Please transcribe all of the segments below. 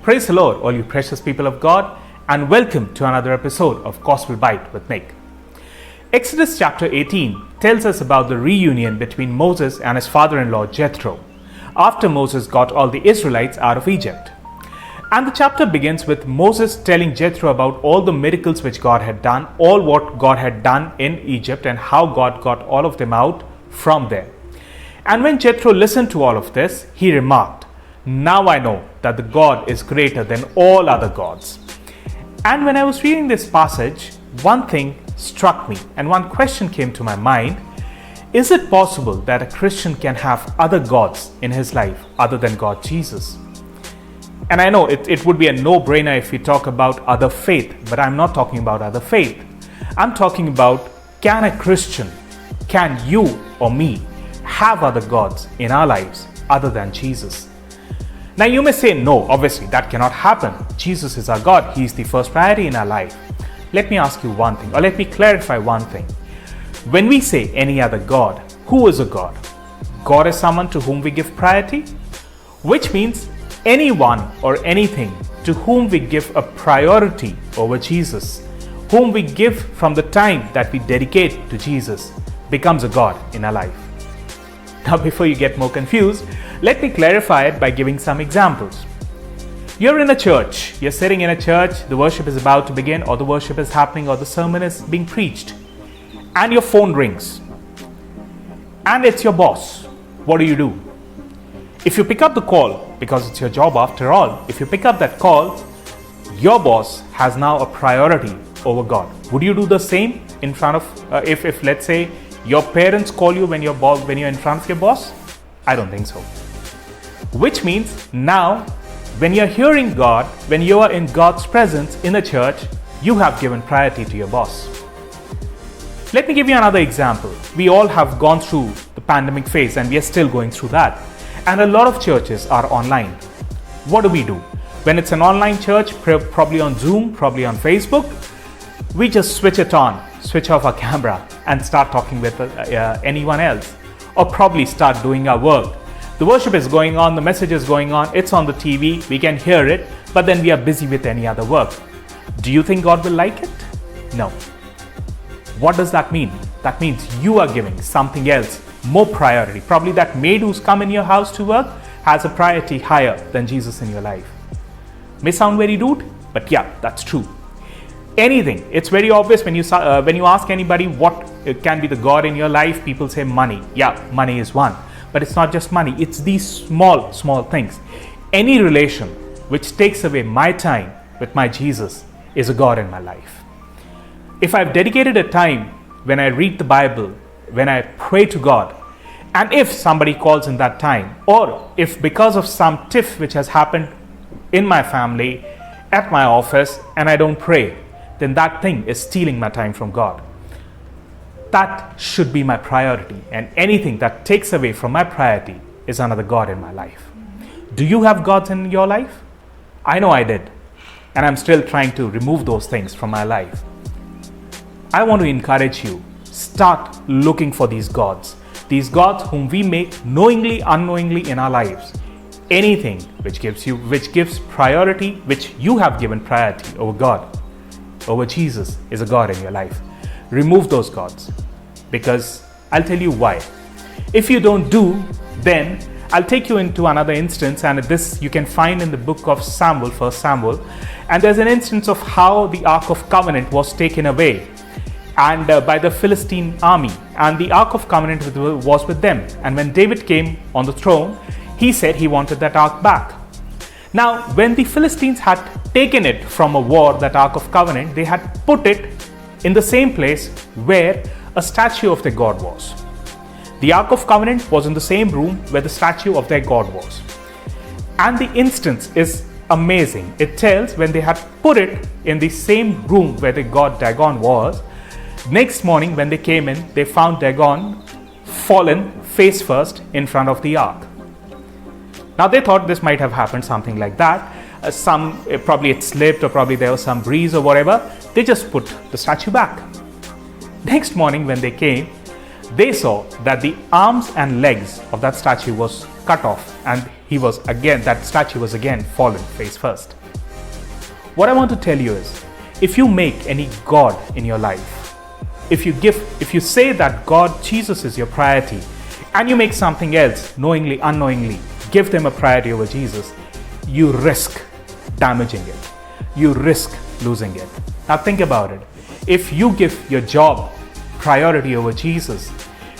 Praise the Lord, all you precious people of God, and welcome to another episode of Gospel Byte with Nick. Exodus chapter 18 tells us about the reunion between Moses and his father-in-law Jethro after Moses got all the Israelites out of Egypt. And the chapter begins with Moses telling Jethro about all the miracles which God had done, all what God had done in Egypt and how God got all of them out from there. And when Jethro listened to all of this, he remarked, "Now I know that the God is greater than all other gods." And when I was reading this passage, one thing struck me and one question came to my mind. Is it possible that a Christian can have other gods in his life other than God Jesus? And I know it would be a no-brainer if we talk about other faith, but I'm not talking about other faith. I'm talking about, can a Christian, can you or me have other gods in our lives other than Jesus? Now you may say, no, obviously that cannot happen. Jesus is our God. He is the first priority in our life. Let me ask you one thing, or let me clarify one thing. When we say any other God, who is a God? God is someone to whom we give priority, which means anyone or anything to whom we give a priority over Jesus, whom we give from the time that we dedicate to Jesus, becomes a God in our life. Now, before you get more confused, let me clarify it by giving some examples. You're in a church, you're sitting in a church, the worship is about to begin, or the worship is happening, or the sermon is being preached, and your phone rings, and it's your boss. What do? If you pick up the call, because it's your job after all, if you pick up that call, your boss has now a priority over God. Would you do the same in front of, if let's say your parents call you when you're in front of your boss? I don't think so. Which means now, when you're hearing God, when you are in God's presence in a church, you have given priority to your boss. Let me give you another example. We all have gone through the pandemic phase and we are still going through that. And a lot of churches are online. What do? When it's an online church, probably on Zoom, probably on Facebook, we just switch it on, switch off our camera and start talking with anyone else, or probably start doing our work. The worship is going on, the message is going on, it's on the TV, we can hear it, but then we are busy with any other work. Do you think God will like it? No. What does that mean? That means you are giving something else more priority. Probably that maid who's come in your house to work has a priority higher than Jesus in your life. May sound very rude, but yeah, that's true. Anything, it's very obvious when you ask anybody what can be the God in your life, people say money. Yeah, money is one. But it's not just money, it's these small things. Any relation which takes away my time with my Jesus is a God in my life. If I've dedicated a time when I read the Bible, when I pray to God, and if somebody calls in that time, or if because of some tiff which has happened in my family, at my office, and I don't pray, then that thing is stealing my time from God. That should be my priority, and anything that takes away from my priority is another God in my life. Do you have gods in your life? I know I did, and I'm still trying to remove those things from my life. I want to encourage you, start looking for these gods whom we make knowingly, unknowingly in our lives. Anything which gives priority, which you have given priority over God, over Jesus, is a God in your life. Remove those gods, because I'll tell you why. If you don't do, then I'll take you into another instance, and this you can find in the book of Samuel, 1 Samuel, and there's an instance of how the Ark of Covenant was taken away and by the Philistine army, and the Ark of Covenant was with them. And when David came on the throne, he said he wanted that Ark back. Now, when the Philistines had taken it from a war, that Ark of Covenant, they had put it in the same place where a statue of their God was. The Ark of Covenant was in the same room where the statue of their God was. And the instance is amazing. It tells when they had put it in the same room where the god Dagon was, next morning when they came in, they found Dagon fallen face first in front of the Ark. Now they thought this might have happened something like that. Probably it slipped, or probably there was some breeze or whatever. They just put the statue back. Next morning when they came, they saw that the arms and legs of that statue was cut off, and that statue was again fallen face first. What I want to tell you is, if you make any God in your life, if you say that God, Jesus is your priority, and you make something else, knowingly, unknowingly, give them a priority over Jesus, you risk damaging it. You risk losing it. Now think about it. If you give your job priority over Jesus,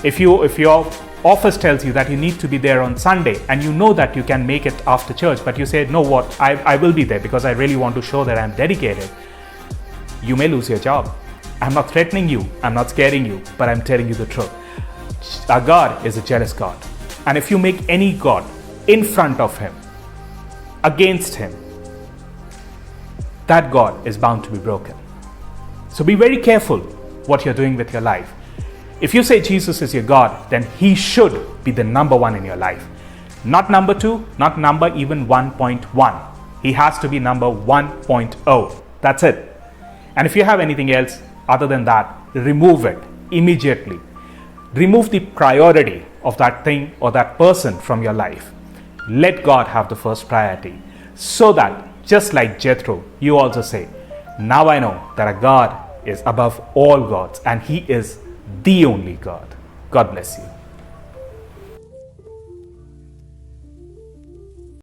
if your office tells you that you need to be there on Sunday and you know that you can make it after church, but you say, no, what, I will be there because I really want to show that I'm dedicated, you may lose your job. I'm not threatening you, I'm not scaring you, but I'm telling you the truth. Our God is a jealous God. And if you make any God in front of Him, against Him, that God is bound to be broken. So be very careful what you're doing with your life. If you say Jesus is your God, then He should be the number one in your life. Not number 2, not number even 1.1. He has to be number 1.0. That's it. And if you have anything else other than that, remove it immediately. Remove the priority of that thing or that person from your life. Let God have the first priority, so that, just like Jethro, you also say, now I know that a God is above all gods and He is the only God. God bless you.